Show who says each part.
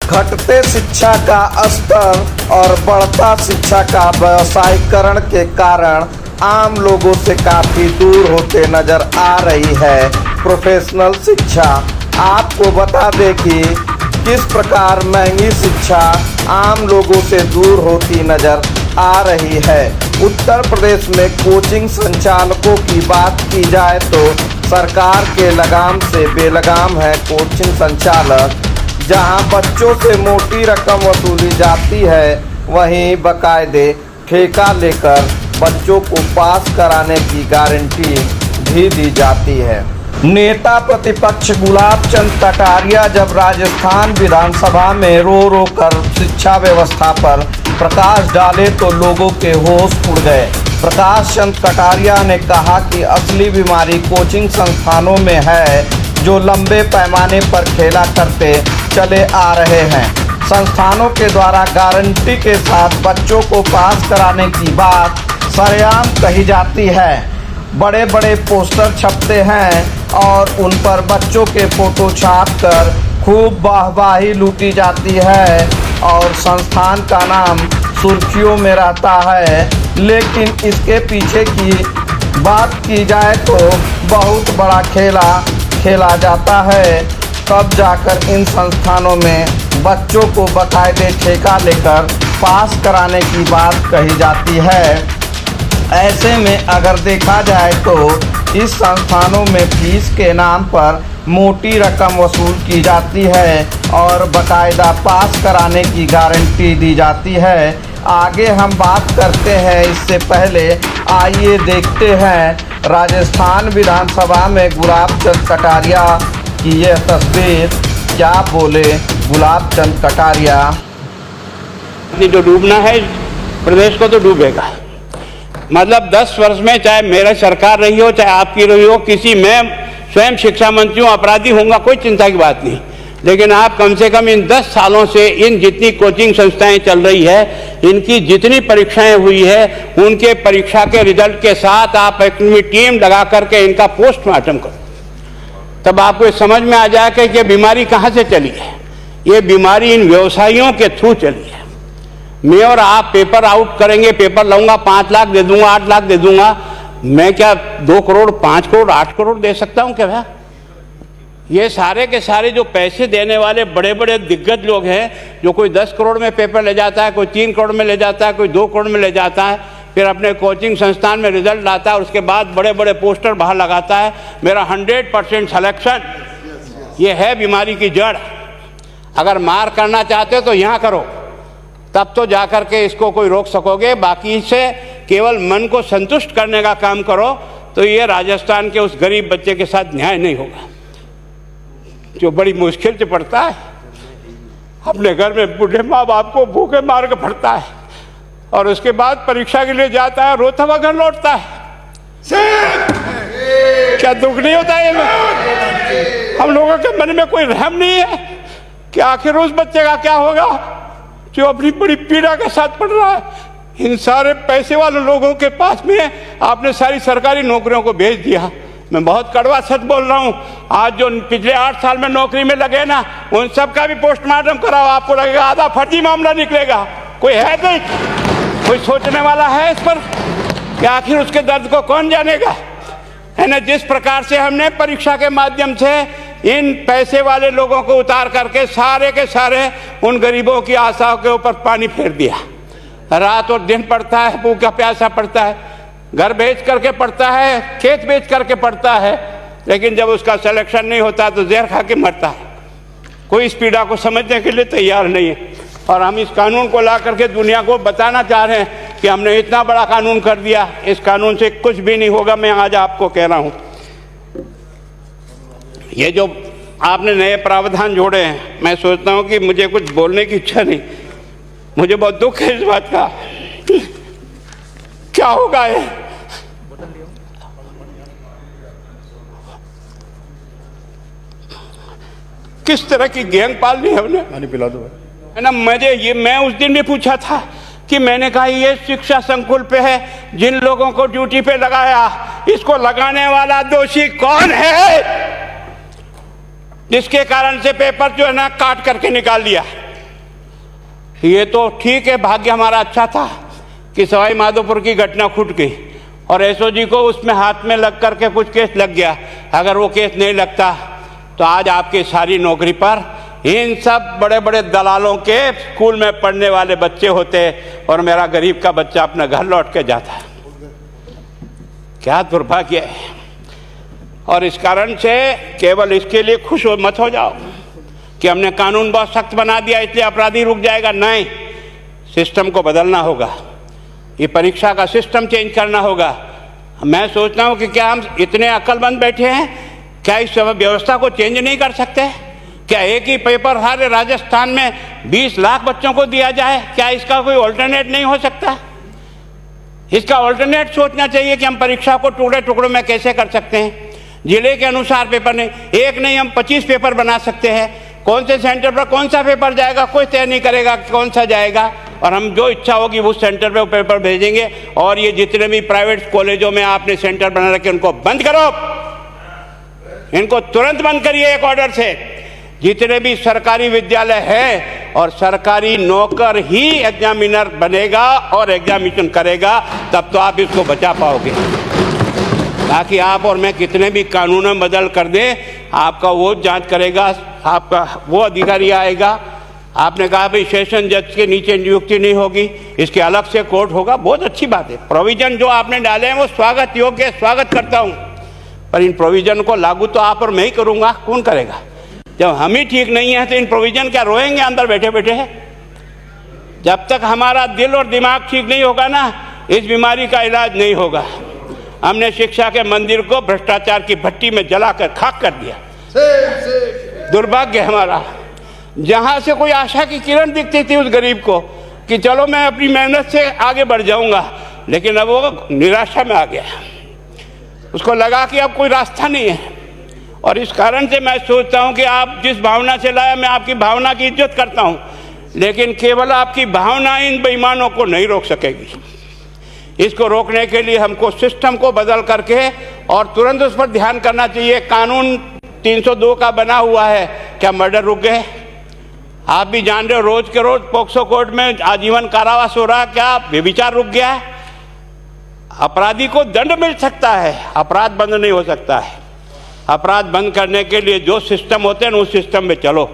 Speaker 1: घटते शिक्षा का स्तर और बढ़ता शिक्षा का व्यवसायीकरण के कारण आम लोगों से काफी दूर होते नजर आ रही है प्रोफेशनल शिक्षा। आपको बता दें कि किस प्रकार महंगी शिक्षा आम लोगों से दूर होती नजर आ रही है। उत्तर प्रदेश में कोचिंग संचालकों की बात की जाए तो सरकार के लगाम से बेलगाम है कोचिंग संचालक। जहां बच्चों से मोटी रकम वसूली जाती है, वहीं बाकायदे ठेका लेकर बच्चों को पास कराने की गारंटी भी दी जाती है। नेता प्रतिपक्ष गुलाब चंद कटारिया जब राजस्थान विधानसभा में रो कर शिक्षा व्यवस्था पर प्रकाश डाले तो लोगों के होश उड़ गए। प्रकाश चंद कटारिया ने कहा कि असली बीमारी कोचिंग संस्थानों में है, जो लंबे पैमाने पर खेला करते चले आ रहे हैं। संस्थानों के द्वारा गारंटी के साथ बच्चों को पास कराने की बात सरेआम कही जाती है। बड़े बड़े पोस्टर छपते हैं और उन पर बच्चों के फोटो छापकर खूब वाहवाही लूटी जाती है और संस्थान का नाम सुर्खियों में रहता है। लेकिन इसके पीछे की बात की जाए तो बहुत बड़ा खेला जाता है। तब जाकर इन संस्थानों में बच्चों को बाकायदे ठेका लेकर पास कराने की बात कही जाती है। ऐसे में अगर देखा जाए तो इस संस्थानों में फीस के नाम पर मोटी रकम वसूल की जाती है और बाकायदा पास कराने की गारंटी दी जाती है। आगे हम बात करते हैं। इससे पहले आइए देखते हैं राजस्थान विधानसभा में गुलाब चंद कटारिया की यह तस्वीर। क्या बोले गुलाब चंद कटारिया?
Speaker 2: जो डूबना है प्रदेश को तो डूबेगा। मतलब 10 वर्ष में चाहे मेरा सरकार रही हो चाहे आपकी रही हो, किसी में स्वयं शिक्षा मंत्री हूँ, अपराधी होऊंगा, कोई चिंता की बात नहीं। लेकिन आप कम से कम इन 10 सालों से इन जितनी कोचिंग संस्थाएं चल रही है, इनकी जितनी परीक्षाएं हुई है, उनके परीक्षा के रिजल्ट के साथ आप एक टीम लगा करके इनका पोस्टमार्टम करो, तब आपको समझ में आ जाएगा कि बीमारी कहाँ से चली है। ये बीमारी इन व्यवसायियों के थ्रू चली है। मैं और आप पेपर आउट करेंगे, पेपर लाऊंगा 5 लाख दे दूंगा, 8 लाख दे दूंगा। मैं क्या 2 करोड़ 5 करोड़ 8 करोड़ दे सकता हूं क्या भैया? ये सारे के सारे जो पैसे देने वाले बड़े बड़े दिग्गज लोग हैं, जो कोई 10 करोड़ में पेपर ले जाता है, कोई 3 करोड़ में ले जाता है, कोई 2 करोड़ में ले जाता है, फिर अपने कोचिंग संस्थान में रिजल्ट लाता है और उसके बाद बड़े बड़े पोस्टर बाहर लगाता है, मेरा 100% सिलेक्शन। ये है बीमारी की जड़। अगर मार करना चाहते हो तो यहाँ करो, तब तो जाकर के इसको कोई रोक सकोगे। बाकी से केवल मन को संतुष्ट करने का काम करो तो ये राजस्थान के उस गरीब बच्चे के साथ न्याय नहीं होगा, जो बड़ी मुश्किल से पढ़ता है, अपने घर में बूढ़े माँ बाप को भूखे मार के पढ़ता है और उसके बाद परीक्षा के लिए जाता है, रोता हुआ घर लौटता है। क्या दुख नहीं होता है? हम लोगों के मन में कोई रहम नहीं है कि आखिर उस बच्चे का क्या होगा जो अपनी बड़ी पीड़ा के साथ पढ़ रहा है। इन सारे पैसे वाले लोगों के पास में आपने सारी सरकारी नौकरियों को भेज दिया। मैं बहुत कड़वा सच बोल रहा हूं। आज जो पिछले 8 साल में नौकरी में लगे ना, उन सब का भी पोस्टमार्टम कराओ, आपको लगेगा आधा फर्जी मामला निकलेगा। कोई है नहीं, कोई सोचने वाला है इस पर कि आखिर उसके दर्द को कौन जानेगा, है ना। जिस प्रकार से हमने परीक्षा के माध्यम से इन पैसे वाले लोगों को उतार करके सारे के सारे उन गरीबों की आशाओं के ऊपर पानी फेर दिया। रात और दिन पढ़ता है, भूखा प्यासा पढ़ता है, घर बेच करके पढ़ता है, खेत बेच करके पढ़ता है, लेकिन जब उसका सिलेक्शन नहीं होता तो जहर खा के मरता है। कोई इस पीड़ा को समझने के लिए तैयार नहीं है। और हम इस कानून को ला करके दुनिया को बताना चाह रहे हैं कि हमने इतना बड़ा कानून कर दिया, इस कानून से कुछ भी नहीं होगा। मैं आज आपको कह रहा हूं, ये जो आपने नए प्रावधान जोड़े हैं, मैं सोचता हूं कि मुझे कुछ बोलने की इच्छा नहीं, मुझे बहुत दुख है इस बात का। क्या होगा ये? किस तरह की गैंग पालनी है हमने?
Speaker 3: पानी पिला दो,
Speaker 2: है ना। मैं उस दिन भी पूछा था कि मैंने कहा ये शिक्षा संकुल पे है, जिन लोगों को ड्यूटी पे लगाया, इसको लगाने वाला दोषी कौन है, जिसके कारण से पेपर जो है ना काट करके निकाल लिया। ये तो ठीक है, भाग्य हमारा अच्छा था कि सवाई माधोपुर की घटना छूट गई और एसओजी को उसमें हाथ में लग करके कुछ केस लग गया। अगर वो केस नहीं लगता तो आज आपकी सारी नौकरी पर इन सब बड़े बड़े दलालों के स्कूल में पढ़ने वाले बच्चे होते और मेरा गरीब का बच्चा अपना घर लौट के जाता। क्या दुर्भाग्य है। और इस कारण से केवल इसके लिए खुश मत हो जाओ कि हमने कानून बहुत सख्त बना दिया इसलिए अपराधी रुक जाएगा। नहीं, सिस्टम को बदलना होगा, ये परीक्षा का सिस्टम चेंज करना होगा। मैं सोचता हूँ कि क्या हम इतने अक्लमंद बैठे हैं, क्या इस व्यवस्था को चेंज नहीं कर सकते? क्या एक ही पेपर सारे राजस्थान में 20 लाख बच्चों को दिया जाए? क्या इसका कोई ऑल्टरनेट नहीं हो सकता? इसका ऑल्टरनेट सोचना चाहिए कि हम परीक्षा को टुकड़े टुकड़ों में कैसे कर सकते हैं। जिले के अनुसार पेपर नहीं, एक नहीं हम 25 पेपर बना सकते हैं। कौन से सेंटर पर कौन सा पेपर जाएगा कोई तय नहीं करेगा कौन सा जाएगा, और हम जो इच्छा होगी उस सेंटर पे वो पेपर भेजेंगे। और ये जितने भी प्राइवेट कॉलेजों में आपने सेंटर बना रखे उनको बंद करो, इनको तुरंत बंद करिए एक ऑर्डर से। जितने भी सरकारी विद्यालय है और सरकारी नौकर ही एग्जामिनर बनेगा और एग्जामिनेशन करेगा, तब तो आप इसको बचा पाओगे। ताकि आप और मैं कितने भी कानून बदल कर दें, आपका वो जांच करेगा, आपका वो अधिकारी आएगा। आपने कहा भाई सेशन जज के नीचे नियुक्ति नहीं होगी, इसके अलग से कोर्ट होगा, बहुत अच्छी बात है। प्रोविजन जो आपने डाले हैं वो स्वागत योग्य है, स्वागत करता हूँ, पर इन प्रोविजन को लागू तो आप और मैं ही करूँगा, कौन करेगा? जब हम ही ठीक नहीं है तो इन प्रोविजन क्या रोएंगे अंदर बैठे बैठे? जब तक हमारा दिल और दिमाग ठीक नहीं होगा ना, इस बीमारी का इलाज नहीं होगा। हमने शिक्षा के मंदिर को भ्रष्टाचार की भट्टी में जलाकर खाक कर दिया। दुर्भाग्य हमारा, जहां से कोई आशा की किरण दिखती थी उस गरीब को कि चलो मैं अपनी मेहनत से आगे बढ़ जाऊंगा, लेकिन अब वो निराशा में आ गया। उसको लगा कि अब कोई रास्ता नहीं है। और इस कारण से मैं सोचता हूं कि आप जिस भावना से लाया, मैं आपकी भावना की इज्जत करता हूं, लेकिन केवल आपकी भावना इन बेईमानों को नहीं रोक सकेगी। इसको रोकने के लिए हमको सिस्टम को बदल करके और तुरंत उस पर ध्यान करना चाहिए। कानून 302 का बना हुआ है, क्या मर्डर रुक गए? आप भी जान रहे हो रोज के रोज पोक्सो कोर्ट में आजीवन कारावास हो रहा, क्या व्यभिचार रुक गया है? अपराधी को दंड मिल सकता है, अपराध बंद नहीं हो सकता है। अपराध बंद करने के लिए जो सिस्टम होते हैं उस सिस्टम में चलो।